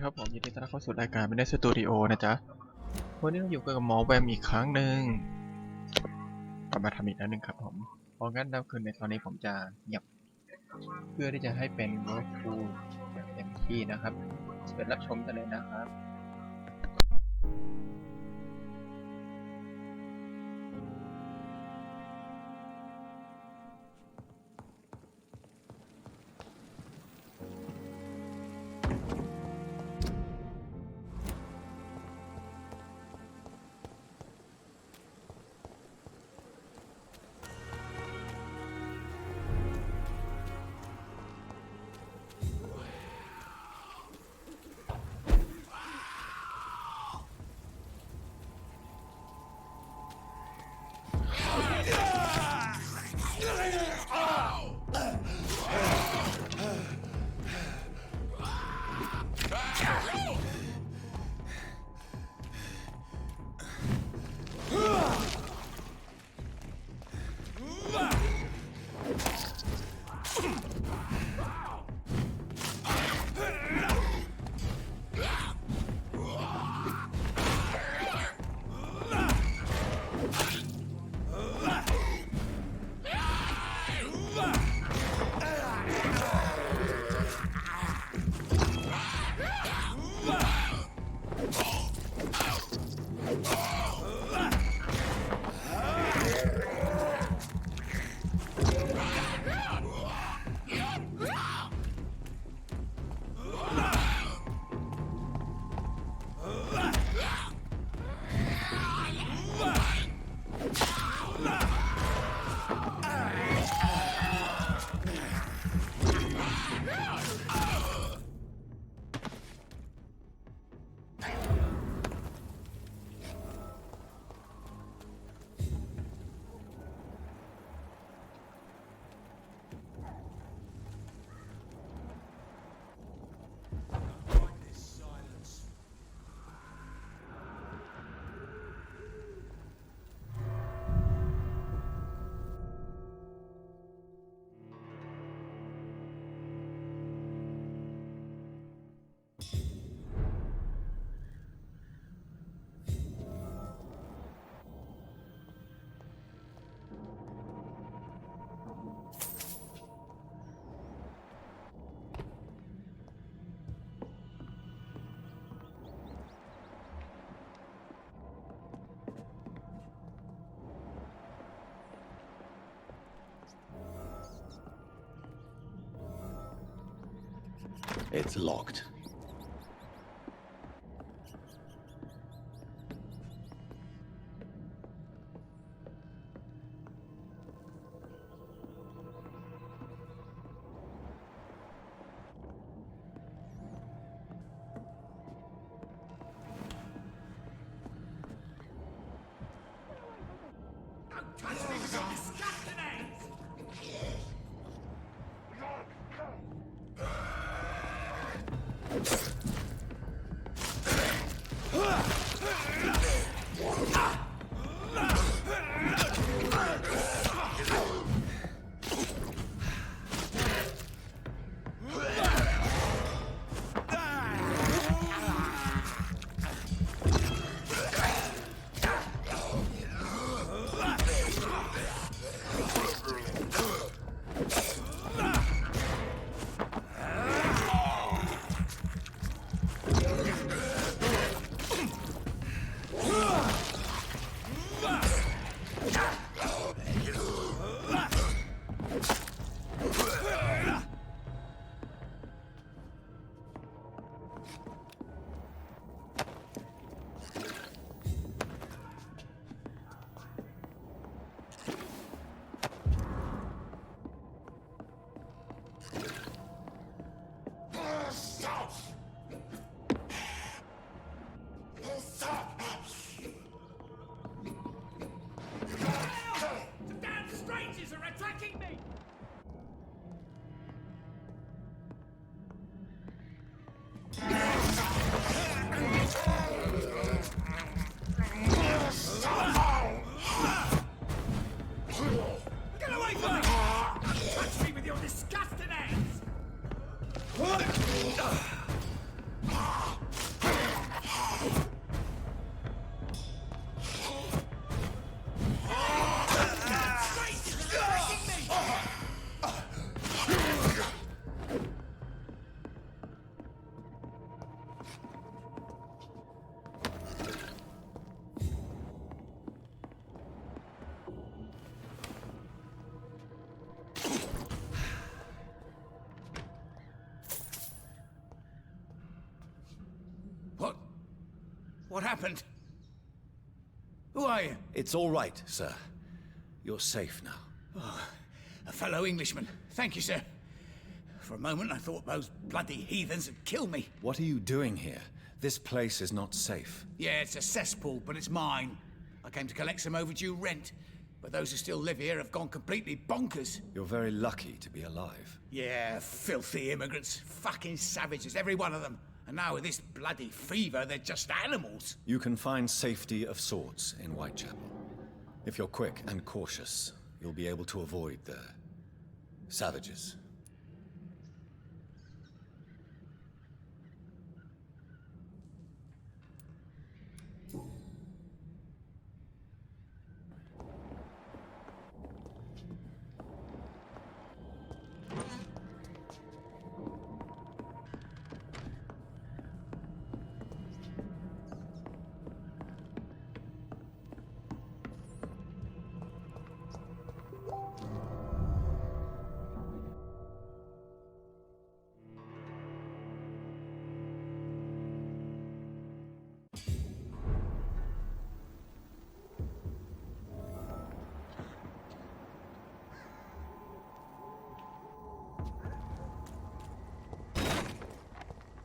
ครับผมยินดีต้อนรับเข้าสู่รายการMidnight Studioนะจ๊ะวันนี้เราอยู่กับหมอแวมอีกครั้งหนึ่งเรามาทำอีกแล้วนึงครับผมเพราะงั้นแล้วคืนในตอนนี้ผมจะเงียบเพื่อที่จะให้เป็นเวิร์คฟูลอย่างเต็มที่นะครับเชิญรับชมกันเลยนะครับ It's locked. Don't touch me with your disgusting hands! happened? Who are you? It's all right, sir. You're safe now. Oh, a fellow Englishman. Thank you, sir. For a moment, I thought those bloody heathens had killed me. What are you doing here? This place is not safe. Yeah, it's a cesspool, but it's mine. I came to collect some overdue rent, but those who still live here have gone completely bonkers. You're very lucky to be alive. Yeah, filthy immigrants. Fucking savages, every one of them. And now with this bloody fever, they're just animals. You can find safety of sorts in Whitechapel. If you're quick and cautious, you'll be able to avoid the savages.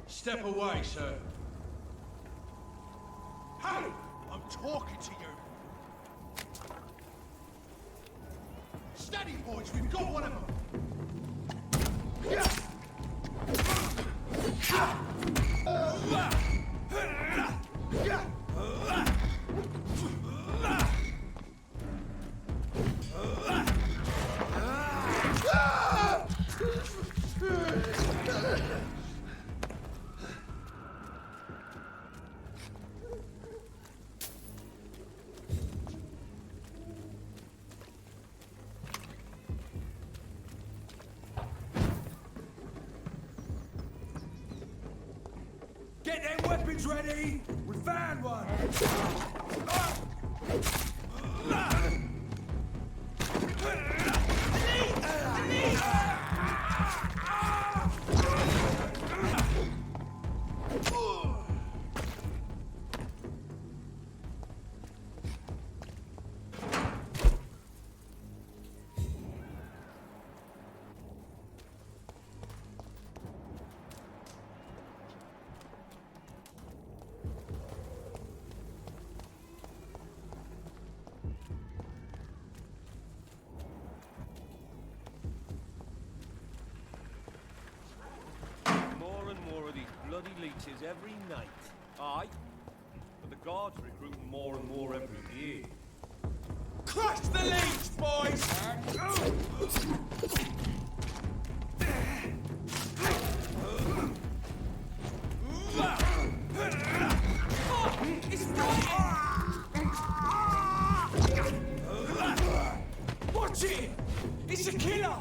Step away, sir. Hey! I'm talking to you. Steady, boys. We've got one of them. Get them weapons ready! We found one! Bloody leeches every night. Aye. But the guards recruit more and more every year. Crush the leech, boys! Watch it! It's a killer!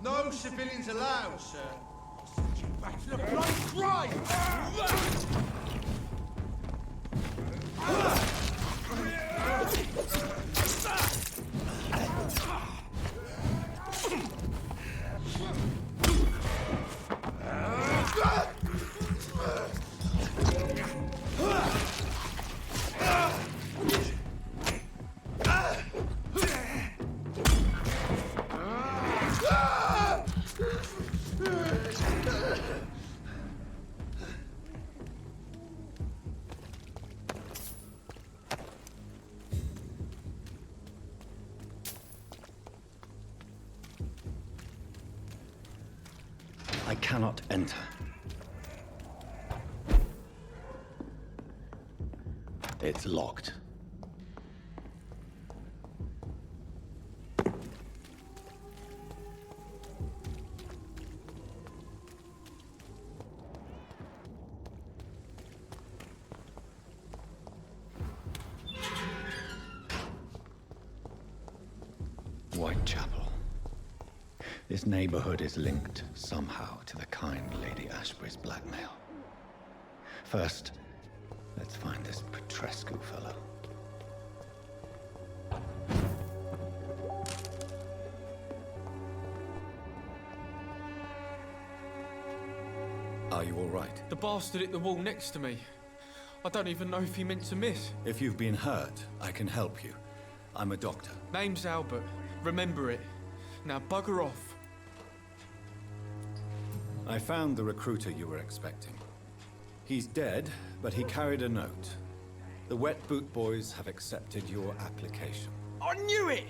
No civilians allowed, sir. I'll send you back to the bloody grave! I cannot enter. It's locked. Whitechapel. This neighborhood is linked somehow to the kind Lady Ashbury's blackmail. First, let's find this Petrescu fellow. Are you all right? The bastard hit the wall next to me. I don't even know if he meant to miss. If you've been hurt, I can help you. I'm a doctor. Name's Albert. Remember it. Now bugger off. I found the recruiter you were expecting. He's dead, but he carried a note. The Wet Boot Boys have accepted your application. I knew it!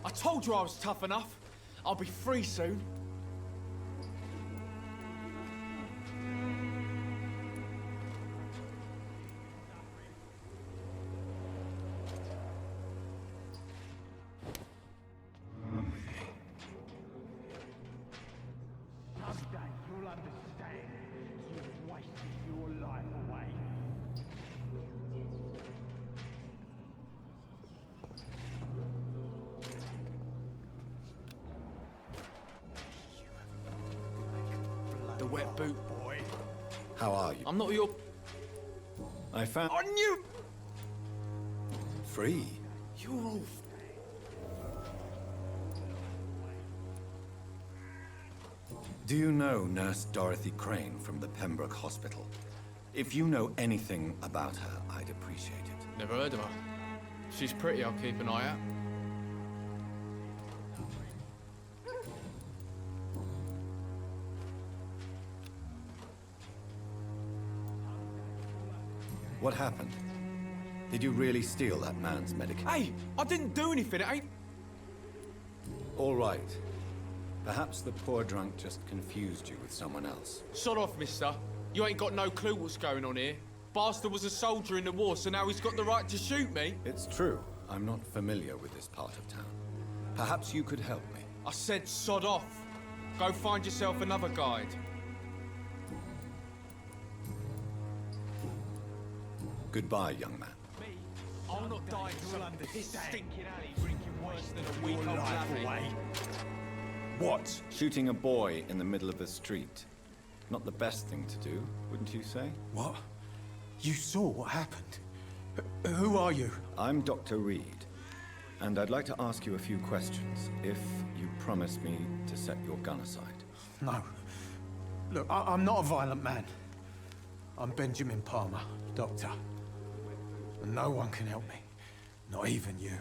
I told you I was tough enough. I'll be free soon. The Wet Boot Boy. How are you? I'm not your... I found... I knew... Free? You're all... Do you know Nurse Dorothy Crane from the Pembroke Hospital? If you know anything about her, I'd appreciate it. Never heard of her. She's pretty, I'll keep an eye out. What happened? Did you really steal that man's medication? Hey, I didn't do anything, it ain't... All right. Perhaps the poor drunk just confused you with someone else. Shut off, mister. You ain't got no clue what's going on here. Bastard was a soldier in the war, so now he's got the right to shoot me. It's true. I'm not familiar with this part of town. Perhaps you could help me. I said sod off. Go find yourself another guide. Goodbye, young man. I'll not die in some piss-stinking alley drinking worse than a weak old lavvy. What? Shooting a boy in the middle of the street. Not the best thing to do, wouldn't you say? What? You saw what happened? Who are you? I'm Dr. Reed, and I'd like to ask you a few questions, if you promise me to set your gun aside. No. Look, I'm not a violent man. I'm Benjamin Palmer, doctor. And no one can help me. Not even you.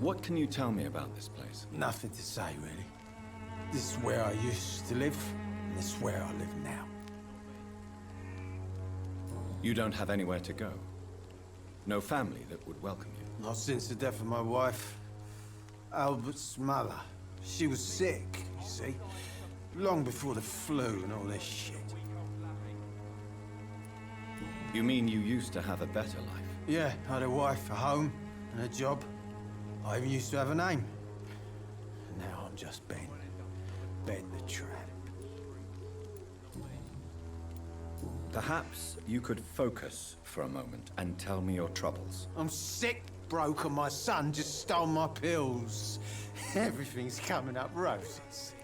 What can you tell me about this place? Nothing to say, really. This is where I used to live, and this is where I live now. You don't have anywhere to go? No family that would welcome you? Not since the death of my wife, Albert's mother. She was sick, you see. Long before the flu and all this shit. You mean you used to have a better life? Yeah, I had a wife, a home, and a job. I even used to have a name. Now I'm just Ben. Ben the Tramp. Perhaps you could focus for a moment and tell me your troubles. I'm sick broke and my son just stole my pills. Everything's coming up roses.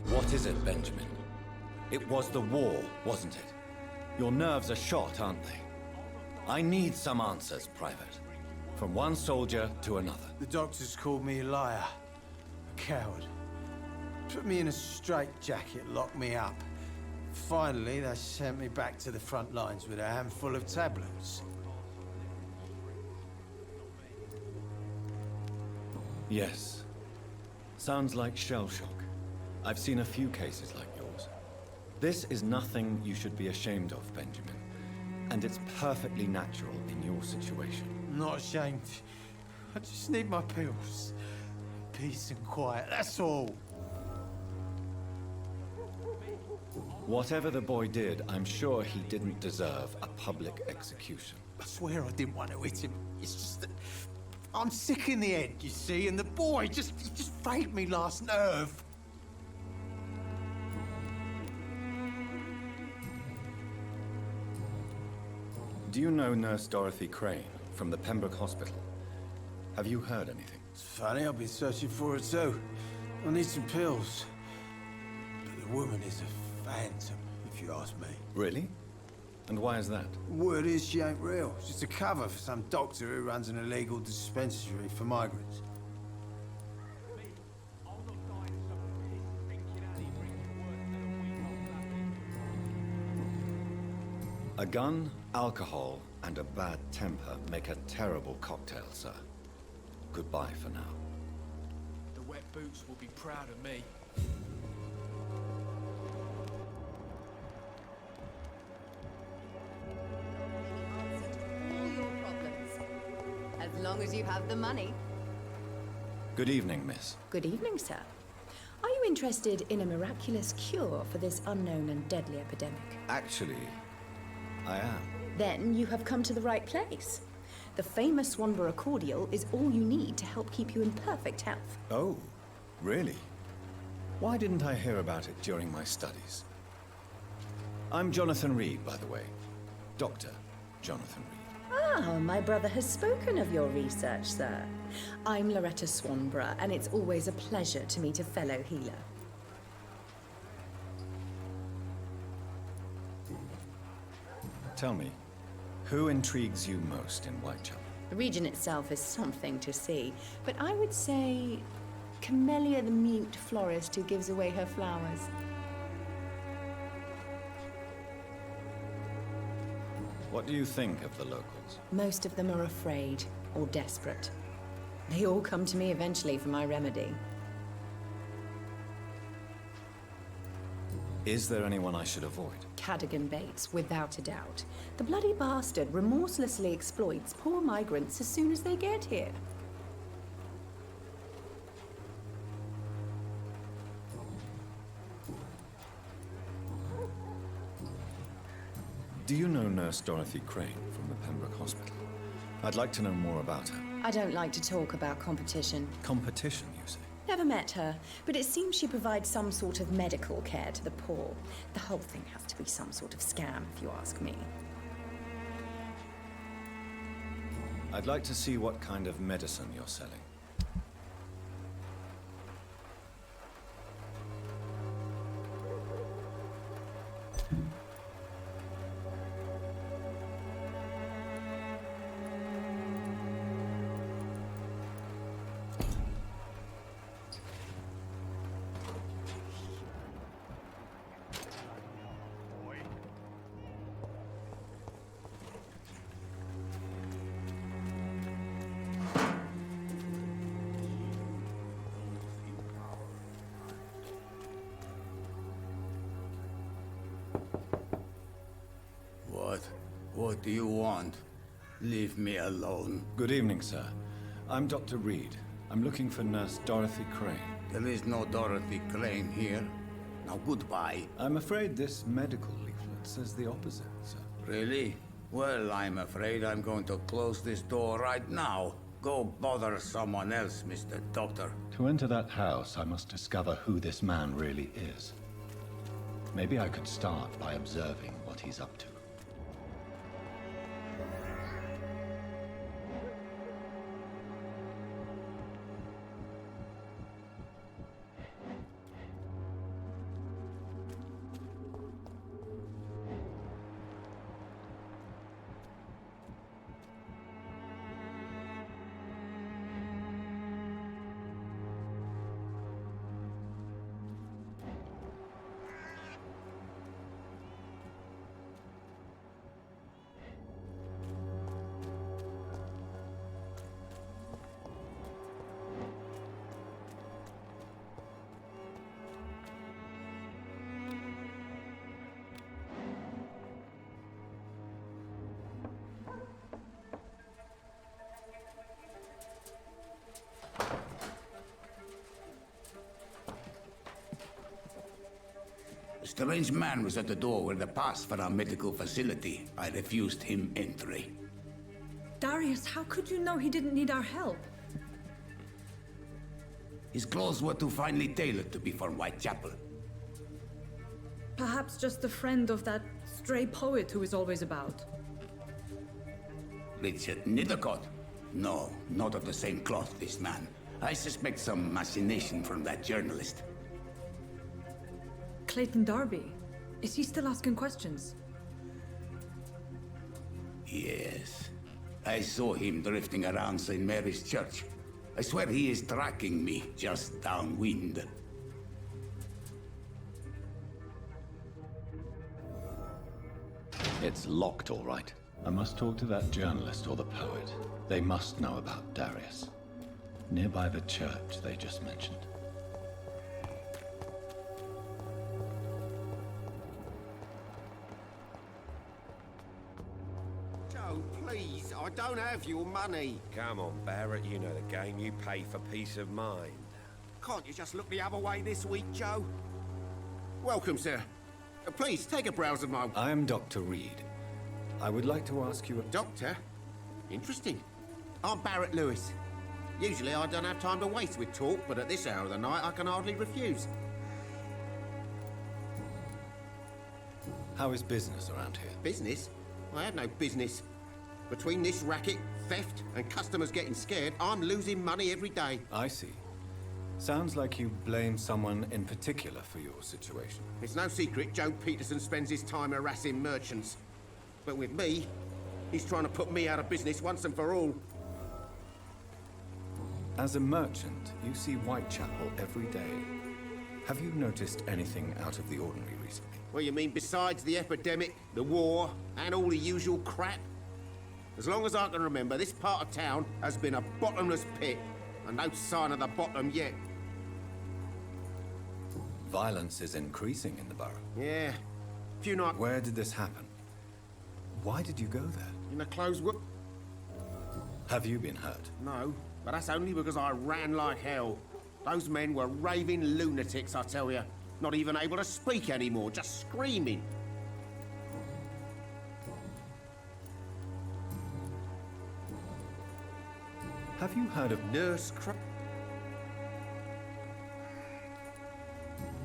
What is it, Benjamin? It was the war, wasn't it? Your nerves are shot, aren't they? I need some answers, Private. From one soldier to another. The doctors called me a liar, a coward. Put me in a straitjacket, locked me up. Finally, they sent me back to the front lines with a handful of tablets. Yes. Sounds like shell shock. I've seen a few cases like yours. This is nothing you should be ashamed of, Benjamin. And it's perfectly natural in your situation. I'm not ashamed. I just need my pills. Peace and quiet, that's all. Whatever the boy did, I'm sure he didn't deserve a public execution. I swear I didn't want to hit him. It's just that I'm sick in the head, you see, and the boy he just frayed me last nerve. Do you know Nurse Dorothy Crane from the Pembroke Hospital? Have you heard anything? It's funny, I've been searching for her too. I need some pills. But the woman is a phantom, if you ask me. Really? And why is that? Word is she ain't real. She's just a cover for some doctor who runs an illegal dispensary for migrants. A gun, alcohol, and a bad temper make a terrible cocktail, sir. Goodbye for now. The wet boots will be proud of me. All your problems. As long as you have the money. Good evening, miss. Good evening, sir. Are you interested in a miraculous cure for this unknown and deadly epidemic? Actually, I am. Then you have come to the right place. The famous Swanborough cordial is all you need to help keep you in perfect health. Oh, really? Why didn't I hear about it during my studies? I'm Jonathan Reed, by the way. Dr. Jonathan Reed. Ah, my brother has spoken of your research, sir. I'm Loretta Swanborough, and it's always a pleasure to meet a fellow healer. Tell me, who intrigues you most in Whitechapel? The region itself is something to see, but I would say Camellia the mute florist who gives away her flowers. What do you think of the locals? Most of them are afraid or desperate. They all come to me eventually for my remedy. Is there anyone I should avoid? Cadogan Bates, without a doubt. The bloody bastard remorselessly exploits poor migrants as soon as they get here. Do you know Nurse Dorothy Crane from the Pembroke Hospital? I'd like to know more about her. I don't like to talk about competition. Competition, you say? Never met her, but it seems she provides some sort of medical care to the poor. The whole thing has to be some sort of scam, if you ask me. I'd like to see what kind of medicine you're selling. What do you want? Leave me alone. Good evening, sir. I'm Dr. Reed. I'm looking for Nurse Dorothy Crane. There is no Dorothy Crane here. Now goodbye. I'm afraid this medical leaflet says the opposite, sir. Really? Well, I'm afraid I'm going to close this door right now. Go bother someone else, Mr. Doctor. To enter that house, I must discover who this man really is. Maybe I could start by observing what he's up to. A strange man was at the door with a pass for our medical facility. I refused him entry. Darius, how could you know he didn't need our help? His clothes were too finely tailored to be for Whitechapel. Perhaps just a friend of that stray poet who is always about. Richard Nethercott? No, not of the same cloth, this man. I suspect some machination from that journalist. Clayton Darby. Is he still asking questions? Yes. I saw him drifting around St. Mary's Church. I swear he is tracking me just downwind. It's locked, all right. I must talk to that journalist or the poet. They must know about Darius. Nearby the church they just mentioned. Joe, please, I don't have your money. Come on, Barrett, you know the game. You pay for peace of mind. Can't you just look the other way this week, Joe? Welcome, sir. Please, take a browse of my... I am Dr. Reed. I would like to ask you a... Doctor? Interesting. I'm Barrett Lewis. Usually I don't have time to waste with talk, but at this hour of the night I can hardly refuse. How is business around here? Business? I have no business. Between this racket, theft, and customers getting scared, I'm losing money every day. I see. Sounds like you blame someone in particular for your situation. It's no secret Joe Peterson spends his time harassing merchants. But with me, he's trying to put me out of business once and for all. As a merchant, you see Whitechapel every day. Have you noticed anything out of the ordinary recently? Well, you mean besides the epidemic, the war, and all the usual crap? As long as I can remember, this part of town has been a bottomless pit, and no sign of the bottom yet. Violence is increasing in the borough. Yeah. Few nights... Where did this happen? Why did you go there? In a closed wood... Have you been hurt? No, but that's only because I ran like hell. Those men were raving lunatics, I tell you. Not even able to speak anymore, just screaming. Have you heard of Nurse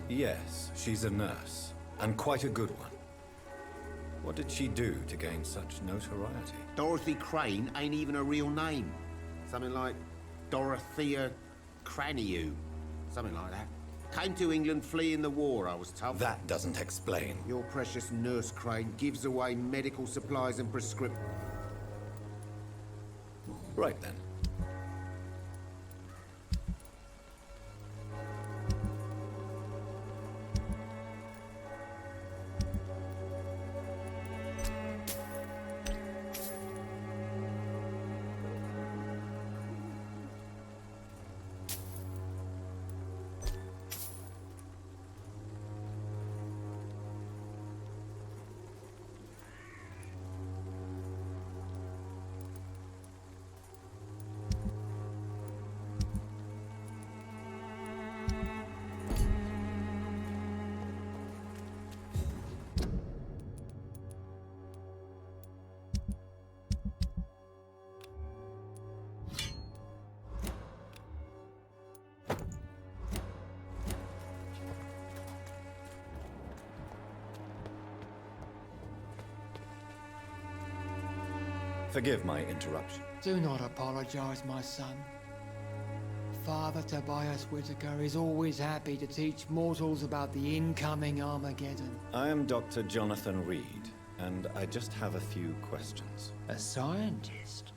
Yes, she's a nurse, and quite a good one. What did she do to gain such notoriety? Dorothy Crane ain't even a real name. Something like Dorothea Craniu. Something like that. Came to England fleeing the war, I was told. That doesn't explain. Your precious Nurse Crane gives away medical supplies and prescriptions. Right then. Forgive my interruption. Do not apologize, my son. Father Tobias Whitaker is always happy to teach mortals about the incoming Armageddon. I am Dr. Jonathan Reed, and I just have a few questions. A scientist?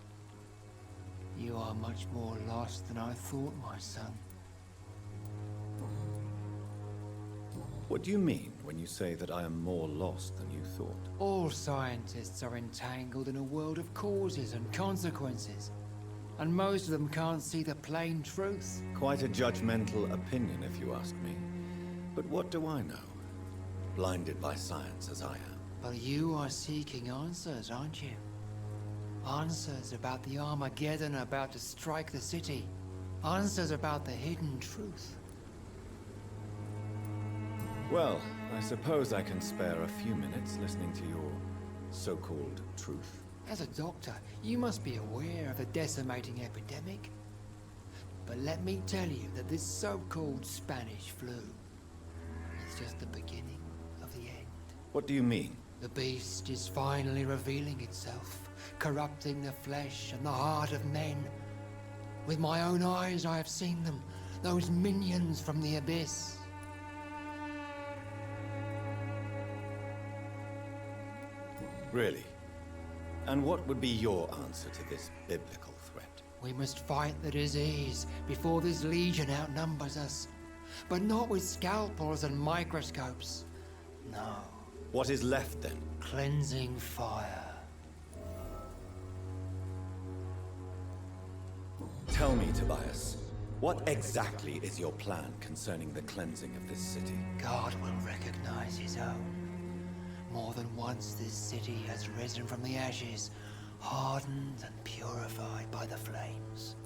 You are much more lost than I thought, my son. What do you mean when you say that I am more lost than you thought? All scientists are entangled in a world of causes and consequences, and most of them can't see the plain truth. Quite a judgmental opinion, if you ask me. But what do I know? Blinded by science as I am. But you are seeking answers, aren't you? Answers about the Armageddon about to strike the city. Answers about the hidden truth. Well, I suppose I can spare a few minutes listening to your so-called truth. As a doctor, you must be aware of the decimating epidemic. But let me tell you that this so-called Spanish flu is just the beginning of the end. What do you mean? The beast is finally revealing itself, corrupting the flesh and the heart of men. With my own eyes I have seen them, those minions from the abyss. Really? And what would be your answer to this biblical threat? We must fight the disease before this legion outnumbers us. But not with scalpels and microscopes. No. What is left then? Cleansing fire. Tell me, Tobias, what exactly is your plan concerning the cleansing of this city? God will recognize his own. More than once this city has risen from the ashes, hardened and purified by the flames.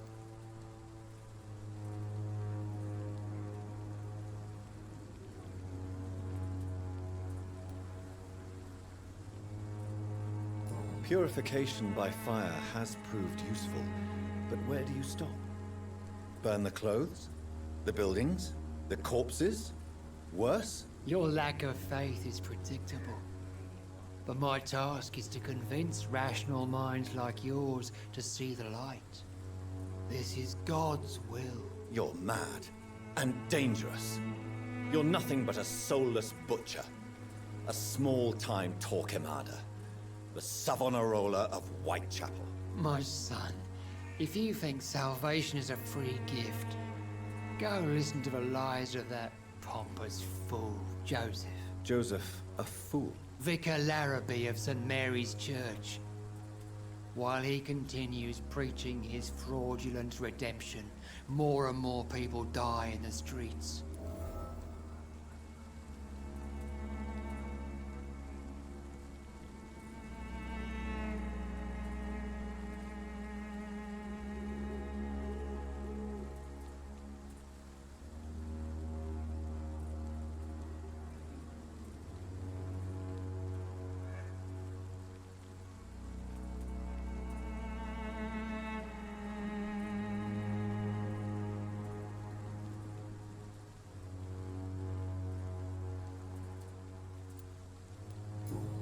Purification by fire has proved useful, but where do you stop? Burn the clothes? The buildings? The corpses? Worse? Your lack of faith is predictable. But my task is to convince rational minds like yours to see the light. This is God's will. You're mad and dangerous. You're nothing but a soulless butcher. A small-time Torquemada. The Savonarola of Whitechapel. My son, if you think salvation is a free gift, go listen to the lies of that pompous fool, Joseph. Joseph, a fool? Vicar Larrabee of St. Mary's Church. While he continues preaching his fraudulent redemption, more and more people die in the streets.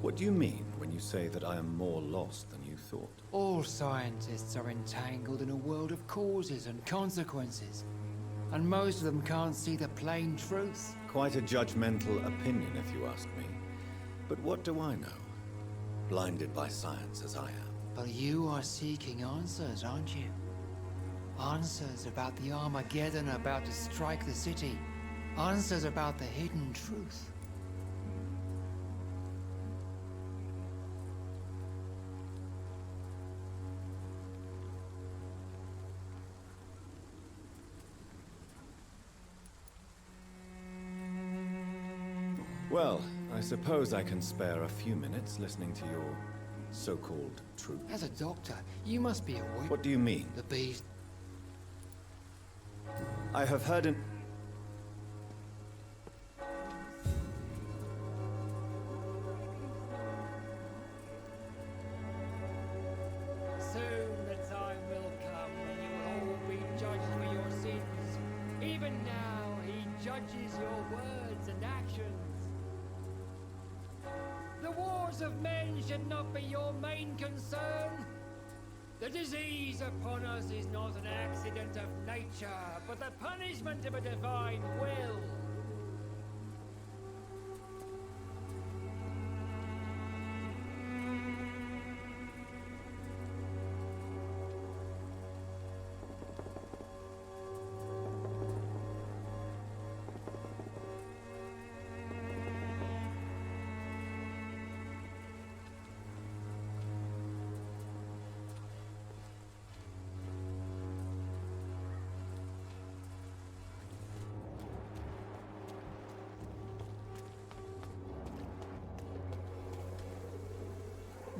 What do you mean when you say that I am more lost than you thought? All scientists are entangled in a world of causes and consequences, and most of them can't see the plain truth. Quite a judgmental opinion, if you ask me. But what do I know? Blinded by science as I am. But you are seeking answers, aren't you? Answers about the Armageddon about to strike the city. Answers about the hidden truth. Well, I suppose I can spare a few minutes listening to your so-called truth. As a doctor, you must be aware. What do you mean? The beast. I have heard an... Soon the time will come when you will all be judged for your sins. Even now, he judges your words and actions. The wars of men should not be your main concern. The disease upon us is not an accident of nature, but the punishment of a divine will.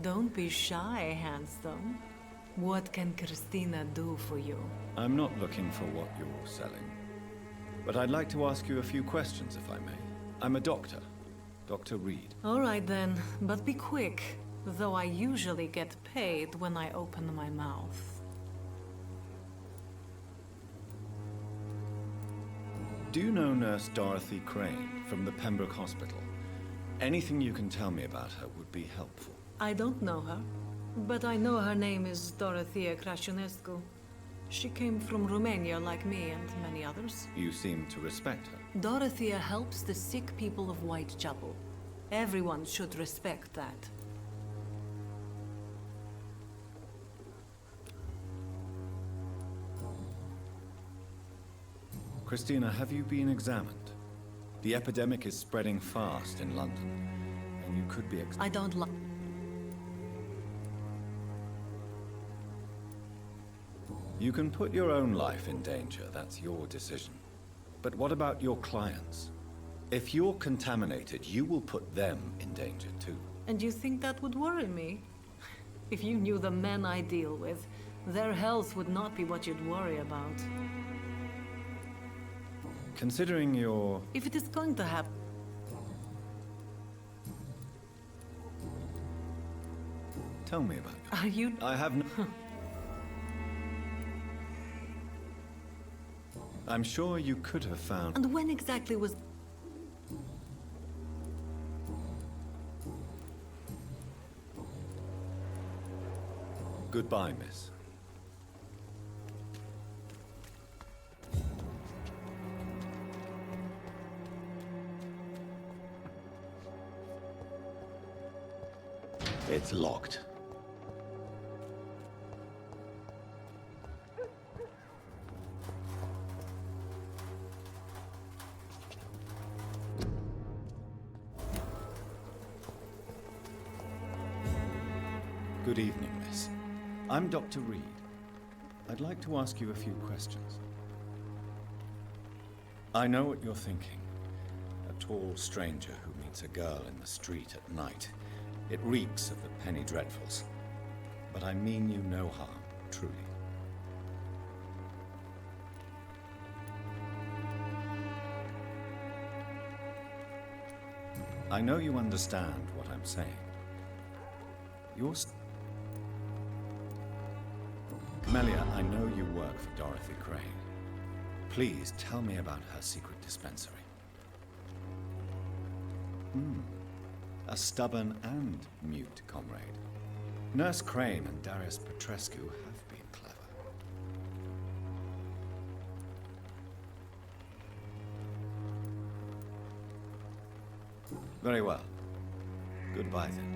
Don't be shy, handsome. What can Christina do for you? I'm not looking for what you're selling. But I'd like to ask you a few questions, if I may. I'm a doctor. Dr. Reed. All right then, but be quick, though I usually get paid when I open my mouth. Do you know Nurse Dorothy Crane from the Pembroke Hospital? Anything you can tell me about her would be helpful. I don't know her, but I know her name is Dorothea Crăciunescu. She came from Romania like me and many others. You seem to respect her. Dorothea helps the sick people of Whitechapel. Everyone should respect that. Christina, have you been examined? The epidemic is spreading fast in London, and you could be I don't like... You can put your own life in danger, that's your decision. But what about your clients? If you're contaminated, you will put them in danger too. And you think that would worry me? If you knew the men I deal with, their health would not be what you'd worry about. Considering your... If it is going to happen... Tell me about it. Are you... I have no... I'm sure you could have found... And when exactly was... Goodbye, miss. It's locked. Good evening, miss. I'm Dr. Reed. I'd like to ask you a few questions. I know what you're thinking. A tall stranger who meets a girl in the street at night. It reeks of the penny dreadfuls. But I mean you no harm, truly. I know you understand what I'm saying. Melia, I know you work for Dorothy Crane. Please tell me about her secret dispensary. A stubborn and mute comrade. Nurse Crane and Darius Petrescu have been clever. Very well. Goodbye then.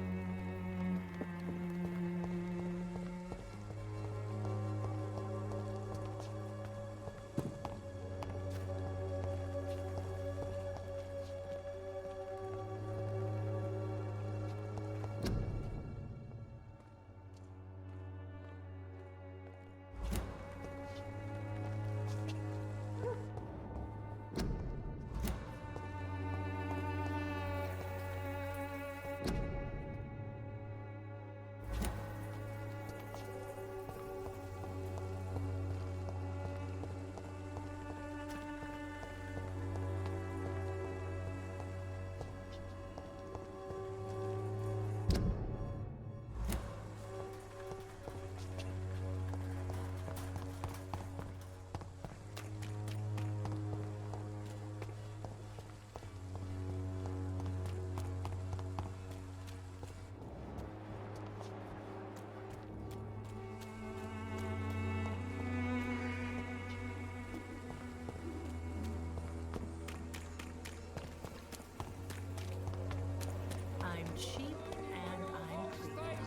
I'm cheap and I'm clean.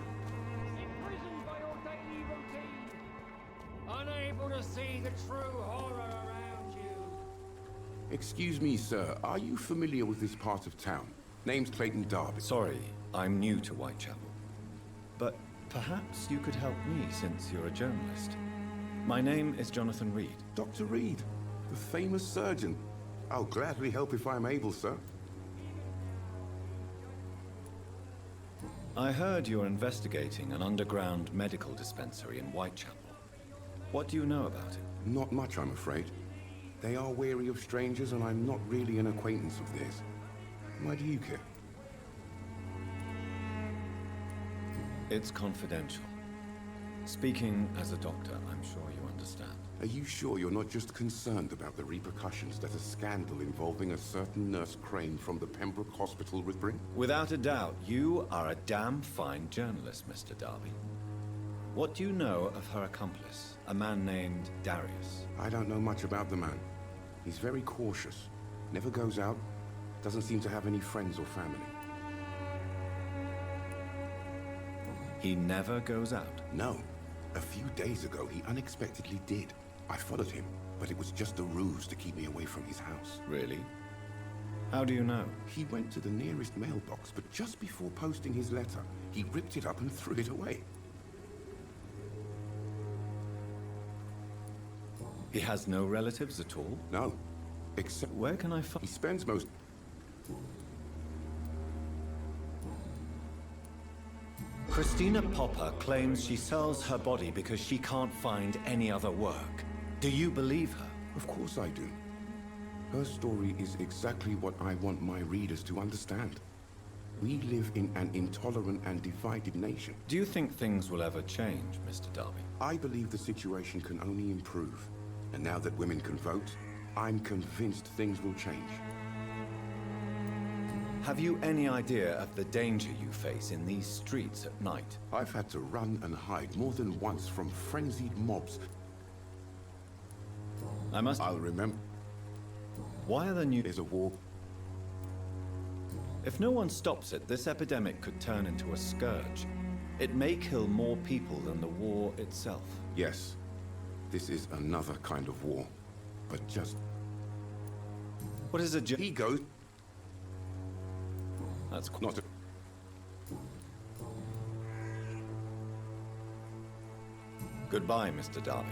Imprisoned by your daily routine, unable to see the true horror around you. Excuse me, sir. Are you familiar with this part of town? Name's Clayton Darby. Sorry, I'm new to Whitechapel. But perhaps you could help me since you're a journalist. My name is Jonathan Reed. Dr. Reed, the famous surgeon. I'll gladly help if I'm able, sir. I heard you're investigating an underground medical dispensary in Whitechapel. What do you know about it? Not much, I'm afraid. They are wary of strangers, and I'm not really an acquaintance of theirs. Why do you care? It's confidential. Speaking as a doctor, I'm sure you understand. Are you sure you're not just concerned about the repercussions that a scandal involving a certain Nurse Crane from the Pembroke Hospital would bring? Without a doubt, you are a damn fine journalist, Mr. Darby. What do you know of her accomplice, a man named Darius? I don't know much about the man. He's very cautious, never goes out, doesn't seem to have any friends or family. He never goes out? No. A few days ago, he unexpectedly did. I followed him, but it was just a ruse to keep me away from his house. Really? How do you know? He went to the nearest mailbox, but just before posting his letter, he ripped it up and threw it away. He has no relatives at all? No. Except... Where can I find... He spends most... Christina Popper claims she sells her body because she can't find any other work. Do you believe her? Of course I do. Her story is exactly what I want my readers to understand. We live in an intolerant and divided nation. Do you think things will ever change, Mr. Darby? I believe the situation can only improve. And now that women can vote, I'm convinced things will change. Have you any idea of the danger you face in these streets at night? I've had to run and hide more than once from frenzied mobs. I'll remember. Why are the new... There's a war. If no one stops it, this epidemic could turn into a scourge. It may kill more people than the war itself. Yes. This is another kind of war. But just... What is a... He goes... That's not a... Goodbye, Mr. Darby.